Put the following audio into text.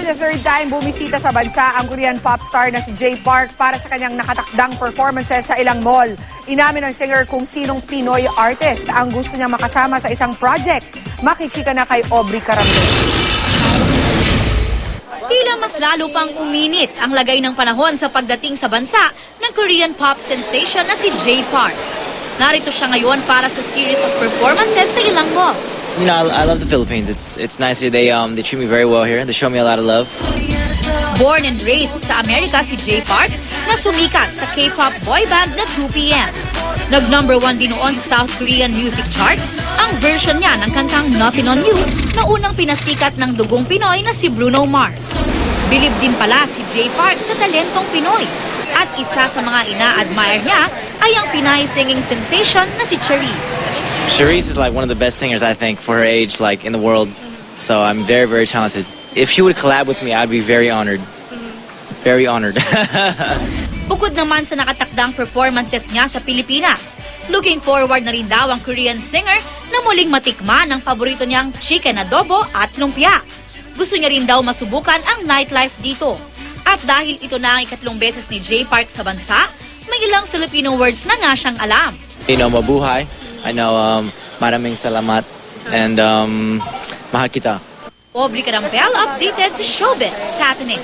the third time bumisita sa bansa ang Korean pop star na si Jay Park para sa kanyang nakatakdang performances sa ilang mall. Inamin ng singer kung sinong Pinoy artist ang gusto niyang makasama sa isang project. Makichika na kay Aubrey Caramel. Tila mas lalo pang uminit ang lagay ng panahon sa pagdating sa bansa ng Korean pop sensation na si Jay Park. Narito siya ngayon para sa series of performances sa ilang malls. You know, I love the Philippines. It's nice here. They treat me very well here. They show me a lot of love. Born and raised sa Amerika si Jay Park na sumikat sa K-pop boy band na 2PM. Nag-number 1 din noon sa South Korean music charts ang version niya ng kantang Nothing on You na unang pinasikat ng dugong Pinoy na si Bruno Mars. Bilib din pala si Jay Park sa talentong Pinoy at isa sa mga ina-admire niya ay ang Pinay singing sensation na si Charisse. Charisse is like one of the best singers, I think, for her age, like in the world. So I'm very, very talented. If she would collab with me, I'd be very honored. Very honored. Bukod naman sa nakatakdang performances niya sa Pilipinas, looking forward na rin daw ang Korean singer na muling matikman ang paborito niyang chicken adobo at lumpia. Gusto niya rin daw masubukan ang nightlife dito. At dahil ito na ang ikatlong beses ni Jay Park sa bansa, may ilang Filipino words na nga siyang alam. You know, mabuhay. I know, maraming salamat. And mahal kita. Aubrey Caramel updated sa Showbiz Happening.